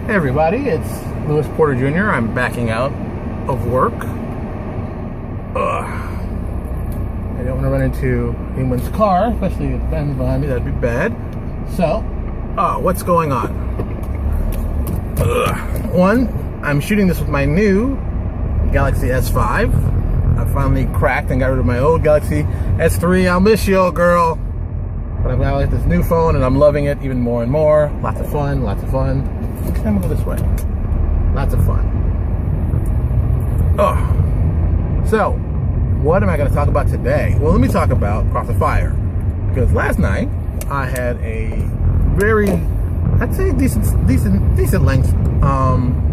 Hey everybody, it's Lewis Porter Jr. I'm backing out of work. I don't want to run into anyone's car, especially if Ben's behind me. That'd be bad. So, what's going on? One, I'm shooting this with my new Galaxy S5. I finally cracked and got rid of my old Galaxy S3. I'll miss you, old girl. But I've got this new phone and I'm loving it even more and more. Lots of fun, lots of fun. Next time we'll go this way. Lots of fun. So, what am I going to talk about today? Well, let me talk about Cross the Fire. Because last night, I had a very, I'd say decent length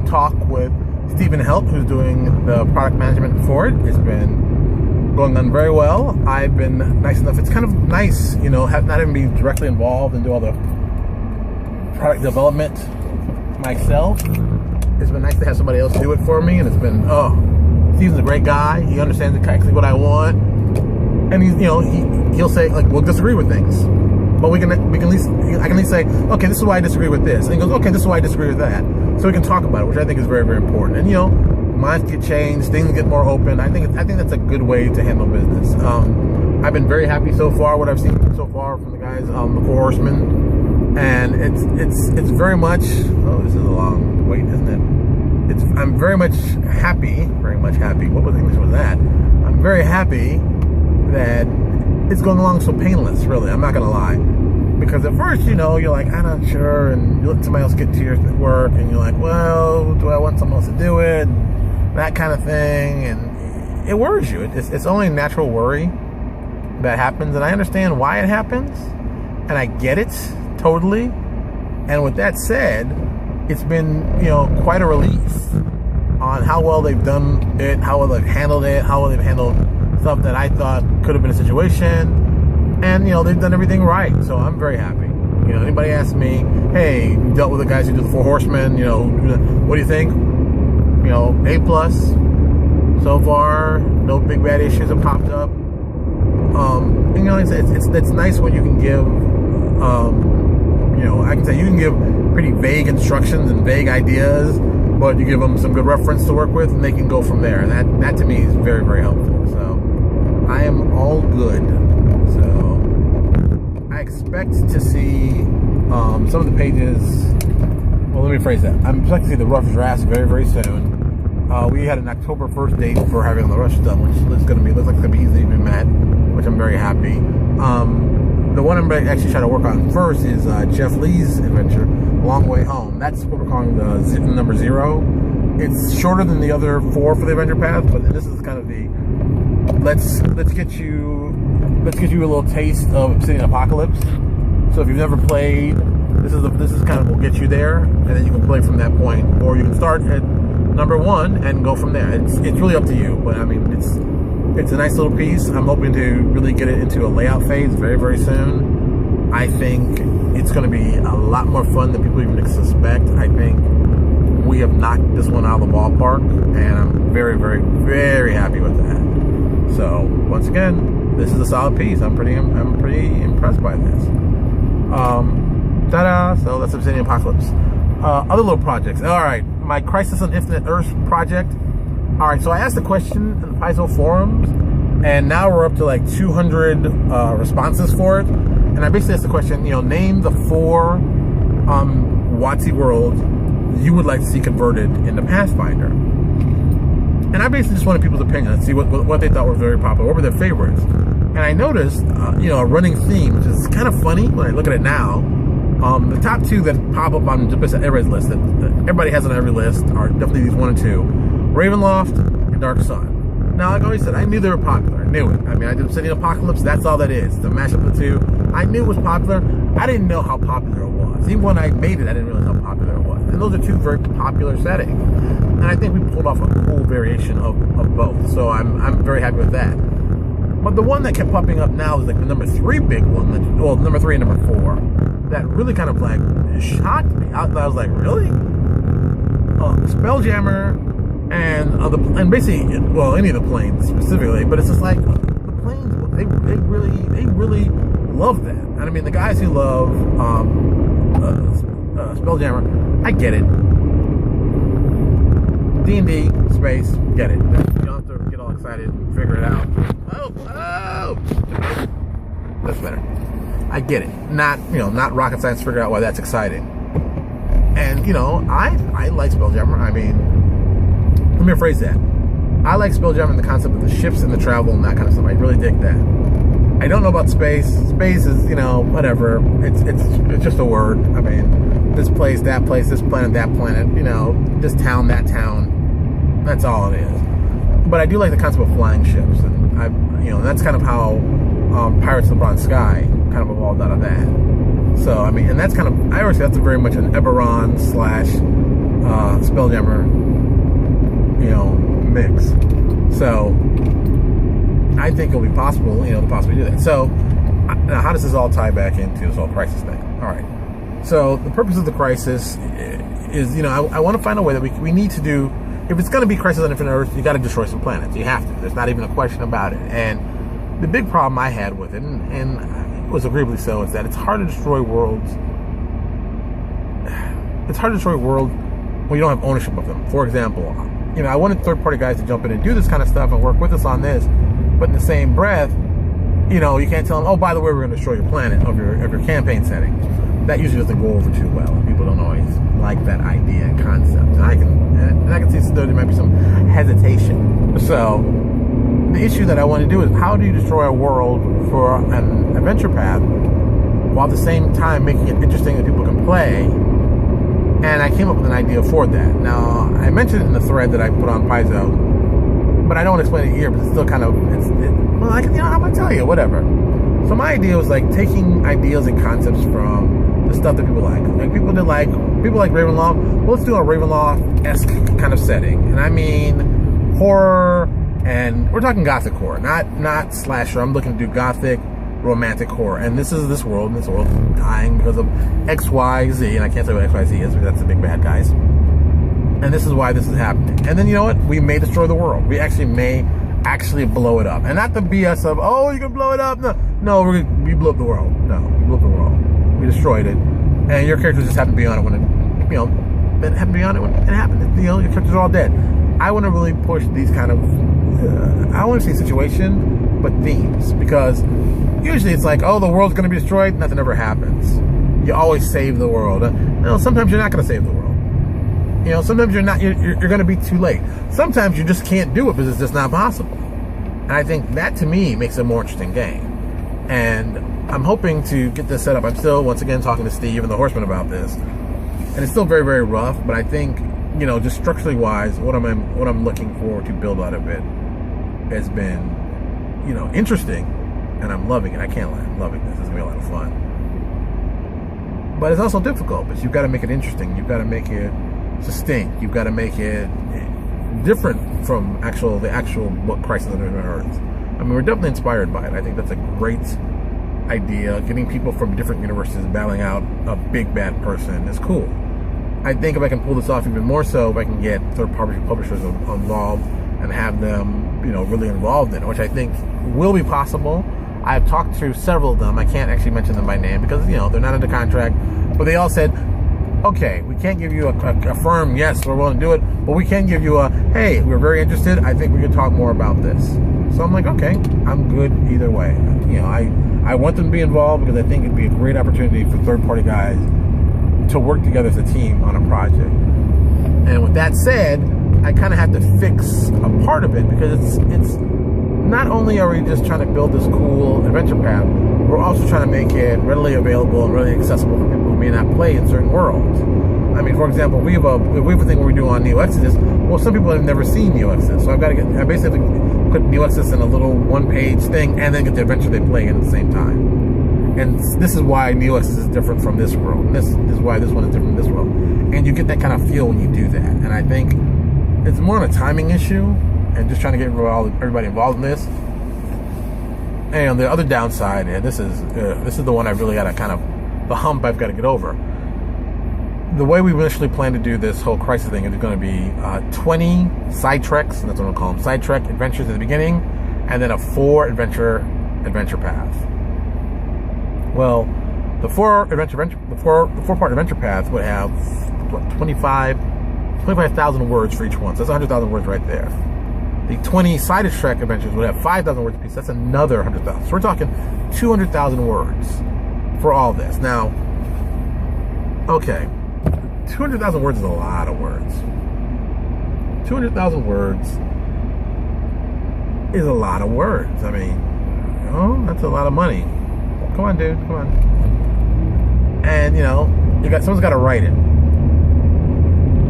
talk with Stephen Helt, who's doing the product management for it. It's been going on very well. I've been nice enough. It's kind of nice, you know, not even be directly involved and do all the product development myself. It's been nice to have somebody else do it for me, and it's been, Steven's a great guy. He understands exactly what I want, and he's, you know, he'll say, like, we'll disagree with things, but we can at least, I can at least say, okay, this is why I disagree with this, and he goes, okay, this is why I disagree with that, so we can talk about it, which I think is very, very important. And you know, minds get changed, things get more open. I think that's a good way to handle business. I've been very happy so far, what I've seen so far from the guys, the Four Horsemen, and it's very much, oh, this is a long wait, isn't it? I'm very much happy. What was English was that? I'm very happy that it's going along so painless, really. I'm not gonna lie. Because at first, you know, you're like, I'm not sure, and you let somebody else get to your work, and you're like, well, do I want someone else to do it? And that kind of thing, and it worries you. It's only natural worry that happens, and I understand why it happens, and I get it totally. And with that said, it's been, you know, quite a relief on how well they've done it, how well they've handled it, how well they've handled stuff that I thought could have been a situation. And, you know, they've done everything right. So I'm very happy. You know, anybody asks me, hey, you dealt with the guys who do the Four Horsemen, you know, what do you think? You know, A+. So far, no big bad issues have popped up. And, you know, it's nice when you can give, you know, I can say you can give pretty vague instructions and vague ideas, but you give them some good reference to work with, and they can go from there. And that to me is very, very helpful. So I am all good. So I expect to see some of the pages. Well, let me phrase that. I'm expecting to see the rough drafts very, very soon. We had an October 1st date for having the rush done, which looks like it's gonna be easy to be met, which I'm very happy. The one I'm actually trying to work on first is Jeff Lee's adventure, Long Way Home. That's what we're calling the number 0. It's shorter than the other 4 for the adventure path, but this is kind of the let's get you a little taste of Obsidian Apocalypse. So if you've never played, this is kind of will get you there, and then you can play from that point, or you can start at number 1 and go from there. It's really up to you, but I mean it's a nice little piece. I'm hoping to really get it into a layout phase very, very soon. I think it's going to be a lot more fun than people even suspect. I think we have knocked this one out of the ballpark, and I'm very, very, very happy with that. So once again, this is a solid piece. I'm pretty impressed by this. Ta-da! So that's Obsidian Apocalypse. Other little projects. All right, my Crisis on Infinite Earths project. All right, so I asked the question in the Paizo forums, and now we're up to like 200 responses for it. And I basically asked the question, you know, name the 4 WotC worlds you would like to see converted into Pathfinder. And I basically just wanted people's opinion and see what they thought were very popular, what were their favorites. And I noticed, you know, a running theme, which is kind of funny when I look at it now. The top 2 that pop up on everybody's list, that everybody has on every list, are definitely these 1 and 2. Ravenloft and Dark Sun. Now, like I always said, I knew they were popular. I knew it. I mean, I did Obsidian Apocalypse. That's all that is. The mashup of the 2. I knew it was popular. I didn't know how popular it was. Even when I made it, I didn't realize how popular it was. And those are 2 very popular settings. And I think we pulled off a cool variation of both. So I'm very happy with that. But the one that kept popping up now is like the number 3 big one. Well, number 3 and number 4. That really kind of like shocked me. I was like, really? Spelljammer and basically, well, any of the planes specifically, but it's just like the planes, they really love that. And I mean, the guys who love Spelljammer, I get it. D&D, space, get it. You don't have to get all excited and figure it out. Oh! That's better. I get it. Not rocket science to figure out why that's exciting. And, I like Spelljammer. I mean, let me rephrase that. I like Spelljammer in the concept of the ships and the travel and that kind of stuff. I really dig that. I don't know about space. Space is, whatever. It's just a word. I mean, this place, this planet, that planet, this town, that town. That's all it is. But I do like the concept of flying ships, and that's kind of how Pirates of the Bronze Sky kind of evolved out of that. So I mean, and that's kind of, I always say that's very much an Eberron / Spelljammer, mix. So I think it'll be possible, to possibly do that. So now, how does this all tie back into this whole crisis thing? All right. So the purpose of the crisis is, I want to find a way that we need to do. If it's going to be Crisis on Infinite Earths, you got to destroy some planets. You have to. There's not even a question about it. And the big problem I had with it, and it was agreeably so, is that it's hard to destroy worlds. It's hard to destroy a world when you don't have ownership of them. For example, I wanted third-party guys to jump in and do this kind of stuff and work with us on this, but in the same breath, you can't tell them, oh, by the way, we're going to destroy your planet of your campaign setting. That usually doesn't go over too well. People don't always like that idea and concept, and I can see there might be some hesitation. So the issue that I want to do is, how do you destroy a world for an adventure path while at the same time making it interesting that people can play? And I came up with an idea for that. Now, I mentioned it in the thread that I put on Paizo, but I don't want to explain it here because it's still kind of, I'm going to tell you, whatever. So my idea was like taking ideas and concepts from the stuff that people like. People like Ravenloft. Well, let's do a Ravenloft-esque kind of setting. And I mean horror, and we're talking gothic horror, not slasher. I'm looking to do gothic, romantic horror. And this is this world, and this world is dying because of X, Y, Z. And I can't say what X, Y, Z is because that's the big bad guys. And this is why this is happening. And then, you know what? We may destroy the world. We may actually blow it up. And not the BS of, oh, you can blow it up. No, we blew up the world. No, we blew up the world. We destroyed it. And your characters just happen to be on it when it, happened to be on it when it happened. Your characters are all dead. I want to really push these kind of, I don't want to say situation, but themes. Because usually it's like, oh, the world's going to be destroyed. Nothing ever happens. You always save the world. Sometimes you're not going to save the world. Sometimes you're going to be too late. Sometimes you just can't do it because it's just not possible. And I think that, to me, makes it a more interesting game. And I'm hoping to get this set up. I'm still, once again, talking to Steve and the Horsemen about this. And it's still very, very rough, but I think, just structurally wise, what I'm looking forward to build out of it has been, interesting. And I'm loving it. I can't lie. I'm loving this. It's going to be a lot of fun. But it's also difficult, but you've got to make it interesting. You've got to make it distinct. You've got to make it different from the actual book Crisis on Infinite Earths. I mean, we're definitely inspired by it. I think that's a great idea. Getting people from different universes battling out a big bad person is cool. I think if I can pull this off even more so, if I can get third-party publishers involved and have them, really involved in it, which I think will be possible. I've talked to several of them. I can't actually mention them by name because, they're not under contract, but they all said, okay, we can't give you a firm yes, we're willing to do it, but we can give you a, hey, we're very interested. I think we could talk more about this. So I'm like, okay, I'm good either way. I want them to be involved because I think it'd be a great opportunity for third-party guys to work together as a team on a project. And with that said, I kind of have to fix a part of it because it's not only are we just trying to build this cool adventure path, we're also trying to make it readily available and readily accessible for people who may not play in certain worlds. I mean, for example, we have a thing where we do on Neo Exodus. Well, some people have never seen Neo Exodus, so I basically put Neo Exodus in a little one-page thing and then get the adventure they play in at the same time. And this is why Neo Exodus is different from this world. And this is why this one is different from this world. And you get that kind of feel when you do that. And I think it's more of a timing issue and just trying to get everybody involved in this. And the other downside, and this is the one I really got to kind of, the hump I've got to get over. The way we initially planned to do this whole crisis thing is going to be 20 side treks, and that's what I'm calling them, side trek adventures at the beginning, and then a 4 adventure path. Well, The four-part adventure path would have what, 25,000 words for each one. So that's 100,000 words right there. The 20 side track adventures would have 5,000 words apiece. That's another 100,000. So we're talking 200,000 words for all this. Now, okay, 200,000 words is a lot of words. 200,000 words is a lot of words. I mean, you know, that's a lot of money. Come on, dude, come on. And, you know, someone's got to write it.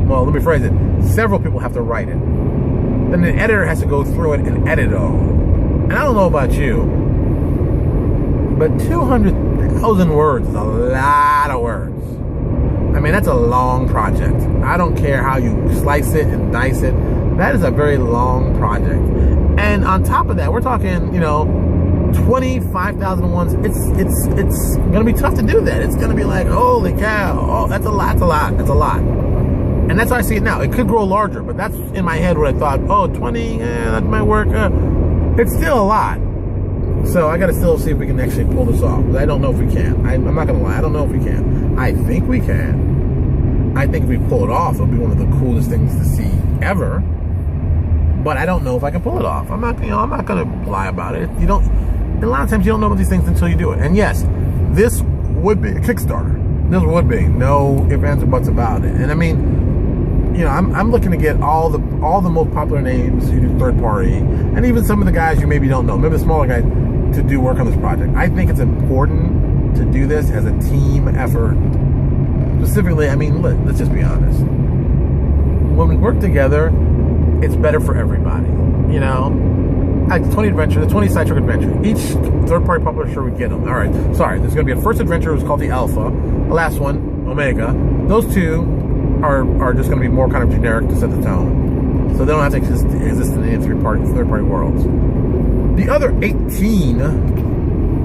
Well, let me phrase it. Several people have to write it. Then the editor has to go through it and edit it all. And I don't know about you, but 200,000 words is a lot of words. I mean, that's a long project. I don't care how you slice it and dice it. That is a very long project. And on top of that, we're talking, you know, 25,000 ones. It's going to be tough to do that. It's going to be like, holy cow. Oh, that's a lot. That's a lot. And that's how I see it now. It could grow larger, but that's in my head what I thought, oh, 20, that might work. It's still a lot. So I got to still see if we can actually pull this off. I don't know if we can. I'm not going to lie. I don't know if we can. I think we can. I think if we pull it off, it'll be one of the coolest things to see ever. But I don't know if I can pull it off. I'm not going to lie about it. A lot of times you don't know about these things until you do it. And yes, this would be a Kickstarter. This would be. No ifs, ands, or buts about it. And I mean, you know, I'm looking to get all the most popular names who do third party, and even some of the guys you maybe don't know, maybe the smaller guys, to do work on this project. I think it's important to do this as a team effort. Specifically, I mean, let's just be honest. When we work together, it's better for everybody. You know, the 20 sidetrack adventure. Each third-party publisher would get them. All right, sorry. There's going to be a first adventure, it was called the Alpha. The last one, Omega. Those two are just going to be more kind of generic to set the tone. So they don't have to exist in any third-party worlds. The other 18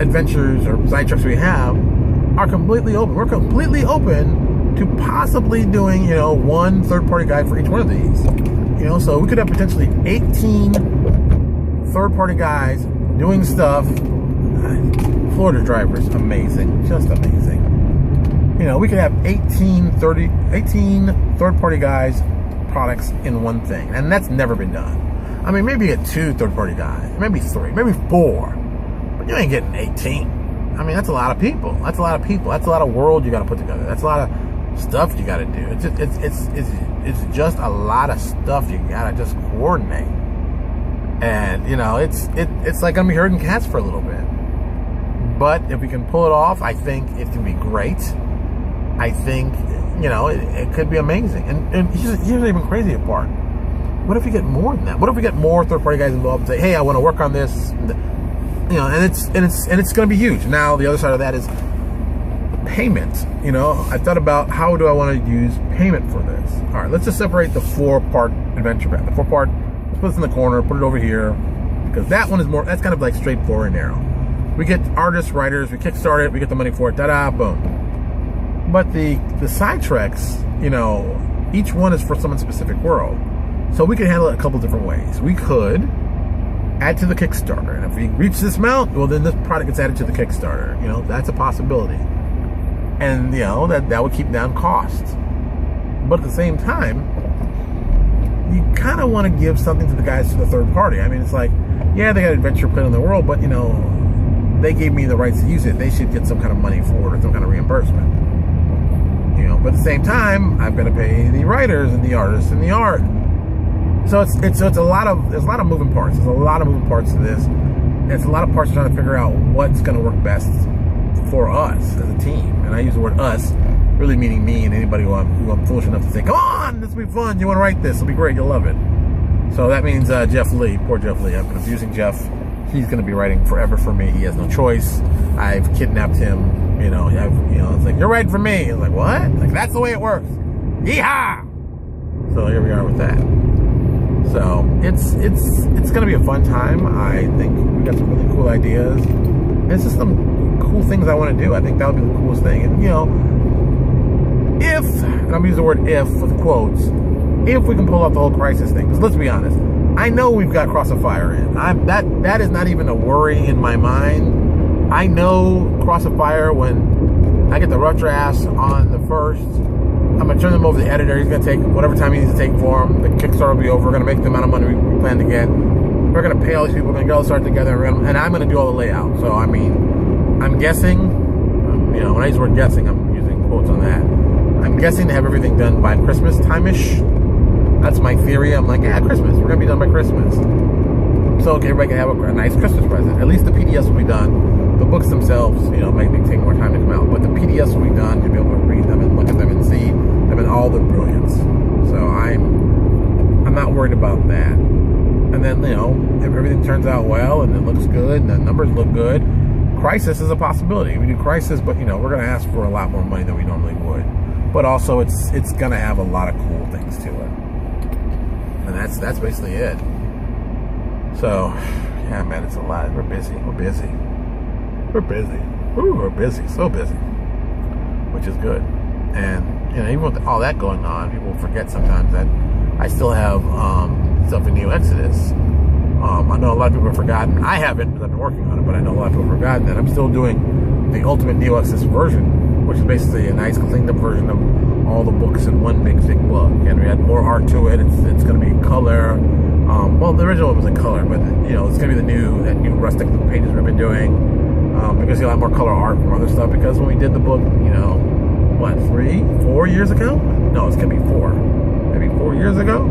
adventures or sidetracks we have are completely open. We're completely open to possibly doing, you know, one third-party guide for each one of these. You know, so we could have potentially 18 third-party guys doing stuff. Florida drivers, amazing, just amazing. You know, we could have 18 third-party guys products in one thing, and that's never been done. I mean, maybe get 2 third-party guys, maybe 3, maybe 4, but you ain't getting 18. I mean, that's a lot of people. That's a lot of people. That's a lot of world you got to put together. That's a lot of stuff you got to do. It's just a lot of stuff you got to just coordinate. And, you know, it's like going to be herding cats for a little bit. But if we can pull it off, I think it can be great. I think, you know, it could be amazing. And here's the even crazier part. What if we get more than that? What if we get more third-party guys involved and say, hey, I want to work on this? You know, and it's going to be huge. Now, the other side of that is payment. You know, I thought about how do I want to use payment for this? All right, let's just separate the 4-part adventure path. The 4-part, let's put this in the corner, put it over here, because that one is more, that's kind of like straightforward and narrow. We get artists, writers, we kickstart it, we get the money for it, ta-da, boom. But the sidetracks, you know, each one is for some specific world. So we can handle it a couple different ways. We could add to the Kickstarter. And if we reach this amount, well, then this product gets added to the Kickstarter. You know, that's a possibility. And, you know, that would keep down costs. But at the same time, you kind of want to give something to the guys to the third party. I mean, it's like, yeah, they got Adventure Play on the world, but, you know, they gave me the rights to use it. They should get some kind of money for it or some kind of reimbursement. You know, but at the same time, I've got to pay the writers and the artists and the art. So there's a lot of moving parts. There's a lot of moving parts to this. It's a lot of parts trying to figure out what's going to work best for us as a team. And I use the word us, really meaning me and anybody who I'm foolish enough to say, come on, this will be fun. You want to write this? It'll be great. You'll love it. So that means Jeff Lee, poor Jeff Lee. I've been abusing Jeff. He's going to be writing forever for me. He has no choice. I've kidnapped him. You know, it's like, you're writing for me. He's like, what? Like, that's the way it works. Yeehaw! So here we are with that. So it's going to be a fun time. I think we got some really cool ideas. It's just some cool things I want to do. I think that would be the coolest thing. And, you know, if, and I'm using the word if with quotes, if we can pull off the whole Crisis thing, because let's be honest, I know we've got Cross of Fire in. That is not even a worry in my mind. I know Cross of Fire, when I get the rough drafts on the 1st. I'm gonna turn them over to the editor. He's gonna take whatever time he needs to take for them. The Kickstarter will be over. We're gonna make the amount of money we plan to get. We're gonna pay all these people. We're gonna get all start together, and I'm gonna do all the layout. So I mean, I'm guessing. You know, when I use the word guessing, I'm using quotes on that. I'm guessing to have everything done by Christmas time-ish. That's my theory. I'm like, yeah, Christmas. We're gonna be done by Christmas. So everybody can have a nice Christmas present. At least the PDFs will be done. The books themselves, you know, might take more time to come out, but the PDFs will be done. You'll be able to read them and look at them and see them in all their brilliance. So I'm not worried about that. And then, you know, if everything turns out well and it looks good and the numbers look good, Crisis is a possibility. We do Crisis, but you know, we're going to ask for a lot more money than we normally would. But also, it's going to have a lot of cool things to it, and that's basically it. So, yeah, man, it's a lot. We're busy. We're busy. We're busy. Ooh, we're busy. So busy, which is good. And you know, even with all that going on, people forget sometimes that I still have stuff in Neo Exodus. I know a lot of people have forgotten. I haven't, because I've been working on it, but I know a lot of people have forgotten that I'm still doing the Ultimate Neo Exodus version, which is basically a nice cleaned up version of all the books in one big thick book. And we had more art to it. It's going to be color. Well, the original one was in color, but you know, it's going to be that new rustic pages we've been doing. We're going to see a lot more color art from other stuff, because when we did the book, you know, what, 4 years ago? No, it's going to be 4. Maybe 4 years ago?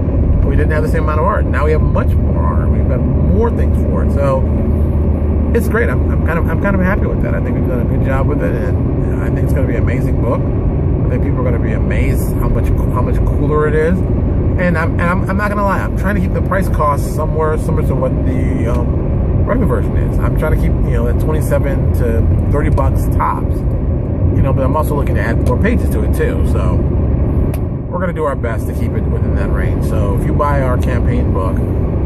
We didn't have the same amount of art. Now we have much more art. We've got more things for it. So it's great. I'm kind of happy with that. I think we've done a good job with it, and I think it's going to be an amazing book. I think people are going to be amazed how much cooler it is. And I'm not going to lie. I'm trying to keep the price cost somewhere similar to what the regular version is. I'm trying to keep, you know, at 27 to 30 bucks tops. You know, but I'm also looking to add more pages to it too. So we're going to do our best to keep it within that range. So if you buy our campaign book,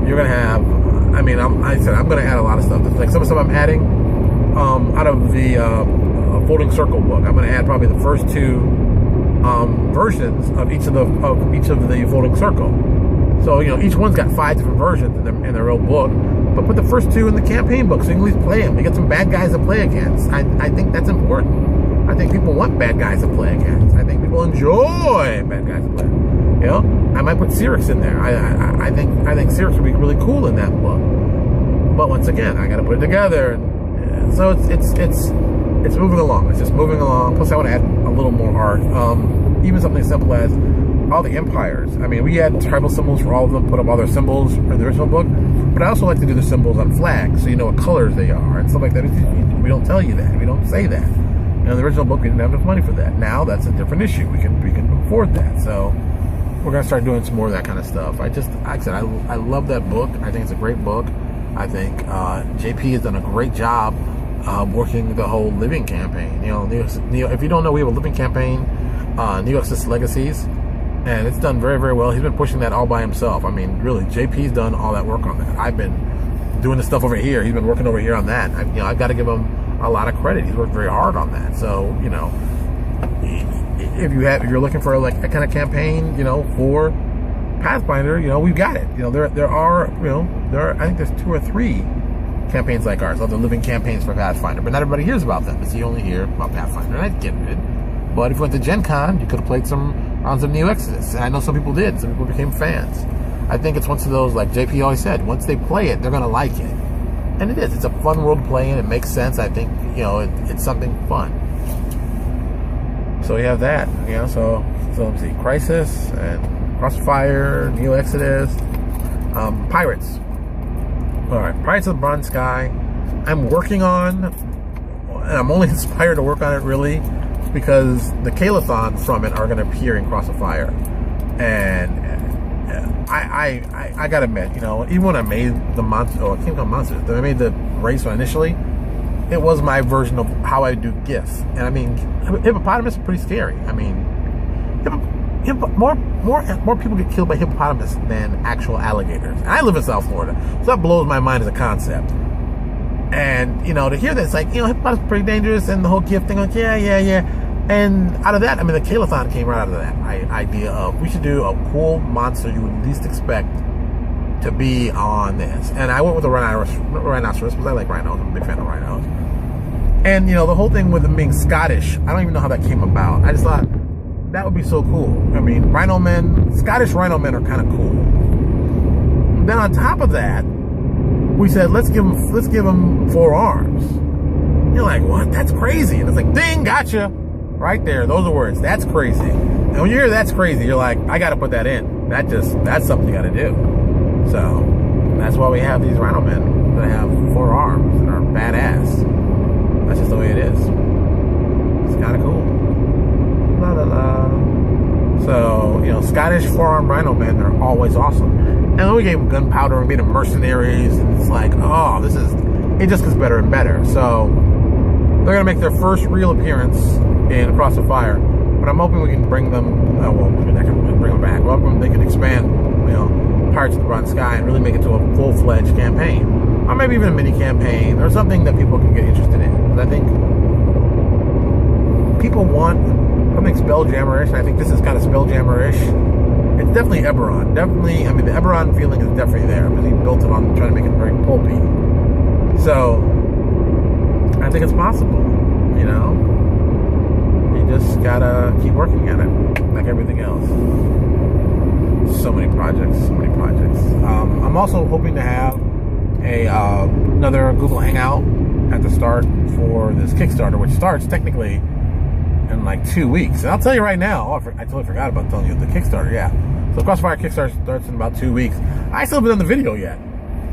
you're going to have, I mean, I'm going to add a lot of stuff. Like some of the stuff I'm adding out of the Folding Circle book. I'm going to add probably the first 2 versions of each of the Folding Circle. So, you know, each one's got 5 different versions in their real book. But put the first 2 in the campaign book so you can at least play them. You get some bad guys to play against. I think that's important. I think people want bad guys to play against. I think people enjoy bad guys to play. You know, I might put Cyrix in there. I think Cyrix would be really cool in that book. But once again, I got to put it together. So it's moving along. It's just moving along. Plus, I want to add a little more art. Even something as simple as all the empires. I mean, we had tribal symbols for all of them. Put up all their symbols in the original book. But I also like to do the symbols on flags, so you know what colors they are and stuff like that. We don't tell you that. We don't say that. You know, in the original book, we didn't have enough money for that. Now, that's a different issue. We can afford that. So we're going to start doing some more of that kind of stuff. Like I said, I love that book. I think it's a great book. I think JP has done a great job working the whole living campaign. You know, if you don't know, we have a living campaign, Neo Exodus Legacies, and it's done very, very well. He's been pushing that all by himself. I mean, really, JP's done all that work on that. I've been doing the stuff over here. He's been working over here on that. I've got to give him a lot of credit. He's worked very hard on that. So, you know, if you're looking for like a kind of campaign, you know, for Pathfinder, you know, we've got it. You know, there are I think there's 2 or 3 campaigns like ours, other living campaigns for Pathfinder, but not everybody hears about them. Because you only hear about Pathfinder, and I get it. But if you went to Gen Con, you could have played some rounds of Neo Exodus, and I know some people did. Some people became fans. I think it's one of those, like JP always said, once they play it, they're going to like it. And it is. It's a fun world to play in. It makes sense. I think, you know, it's something fun. So we have that, you know. So let's see, Crisis and Crossfire, Neo Exodus, Pirates. All right, Pirates of the Bronze Sky. I'm working on, and I'm only inspired to work on it really because the Kalathon from it are going to appear in Cross of Fire, and I gotta admit, you know, even when I made the monster, I can't call monsters. When I made the race one initially, it was my version of how I do gifts. And I mean, hippopotamus is pretty scary. I mean, more people get killed by hippopotamus than actual alligators. And I live in South Florida, so that blows my mind as a concept. And you know, to hear that, it's like, you know, hippopotamus is pretty dangerous, and the whole gift thing, like, yeah. And out of that, I mean, the Kalathon came right out of that idea of we should do a cool monster you would least expect to be on this. And I went with a rhinoceros because I like rhinos. I'm a big fan of rhinos. And, you know, the whole thing with them being Scottish, I don't even know how that came about. I just thought that would be so cool. I mean, rhino men, Scottish rhino men are kind of cool. Then on top of that, we said, let's give them 4 arms. You're like, what? That's crazy. And it's like, ding, gotcha. Right there. Those are words. That's crazy. And when you hear that's crazy, you're like, I got to put that in. That's something you got to do. So that's why we have these rhino men that have 4 arms and are badass. That's just the way it is. It's kind of cool. La la la. So, you know, Scottish 4-armed rhino men are always awesome. And then we gave them gunpowder and made them mercenaries. And it's like, oh, it just gets better and better. So they're going to make their first real appearance in Across the Fire. But I'm hoping we can bring them, well, I can bring them back. I'm hoping they can expand, you know, Pirates of the Bronze Sky and really make it to a full-fledged campaign. Or maybe even a mini campaign or something that people can get interested in. Because I think people want something Spelljammer-ish, and I think this is kind of Spelljammer-ish. It's definitely Eberron. Definitely, I mean, the Eberron feeling is definitely there because he built it on trying to make it very pulpy. So, I think it's possible, you know? You just gotta keep working at it, like everything else. So many projects, so many projects. I'm also hoping to have another Google Hangout at the start for this Kickstarter, which starts technically in like 2 weeks. And I'll tell you right now, I totally forgot about telling you the Kickstarter, yeah. So Crossfire Kickstarter starts in about 2 weeks. I still haven't done the video yet.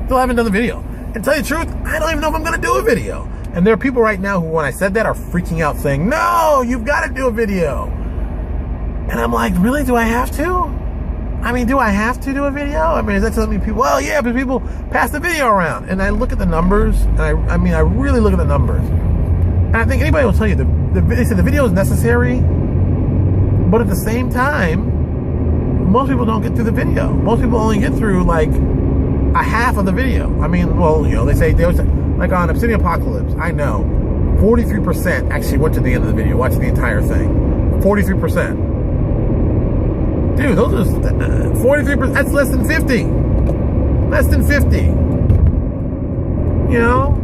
Still haven't done the video. And to tell you the truth, I don't even know if I'm gonna do a video. And there are people right now who, when I said that, are freaking out saying, no, you've gotta do a video. And I'm like, really, do I have to? I mean, do I have to do a video? I mean, is that telling me people, well, yeah, but people pass the video around. And I look at the numbers, and I really look at the numbers. And I think anybody will tell you, they said the video is necessary, but at the same time, most people don't get through the video. Most people only get through, like, a half of the video. I mean, well, you know, they always say, like on Obsidian Apocalypse, I know, 43% actually went to the end of the video, watched the entire thing. 43%. Dude, those are 43%. That's less than 50. Less than 50. You know,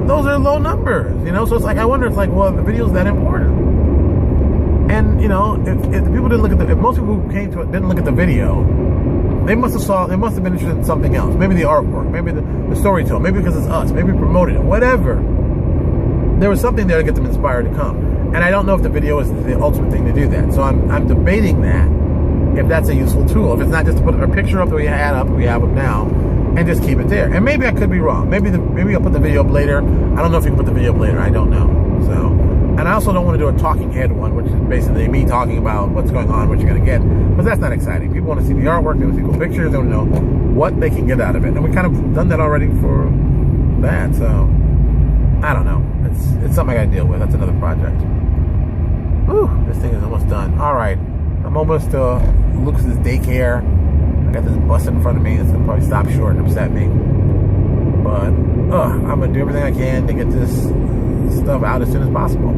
those are low numbers. You know, so it's like I wonder. It's like, well, the video's that important. And you know, if people didn't look at if most people who came to it didn't look at the video, they must have been interested in something else. Maybe the artwork, maybe the storytelling, maybe because it's us, maybe we promoted it, whatever. There was something there to get them inspired to come. And I don't know if the video is the ultimate thing to do that. So I'm debating that, if that's a useful tool. If it's not just to put a picture up that we have up now, and just keep it there. And maybe I could be wrong. Maybe I'll put the video up later. I don't know if you can put the video up later. I don't know. So, and I also don't want to do a talking head one, which is basically me talking about what's going on, what you're going to get. But that's not exciting. People want to see the artwork. They want to see cool pictures. They want to know what they can get out of it. And we kind of done that already for that. So, I don't know. It's something I got to deal with. That's another project. Whew, this thing is almost done. All right. I'm almost to Lucas's daycare. I got this bus in front of me. It's going to probably stop short and upset me. But I'm going to do everything I can to get this stuff out as soon as possible.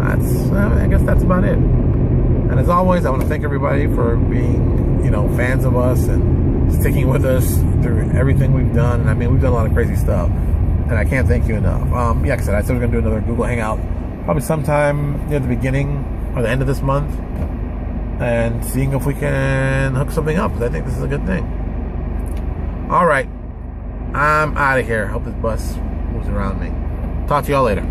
I guess that's about it. And as always, I want to thank everybody for being, you know, fans of us and sticking with us through everything we've done. And I mean, we've done a lot of crazy stuff. And I can't thank you enough. Yeah, like I said, I said we're going to do another Google Hangout probably sometime near the beginning or the end of this month. And seeing if we can hook something up, because I think this is a good thing. All right. I'm out of here. Hope this bus moves around me. Talk to y'all later.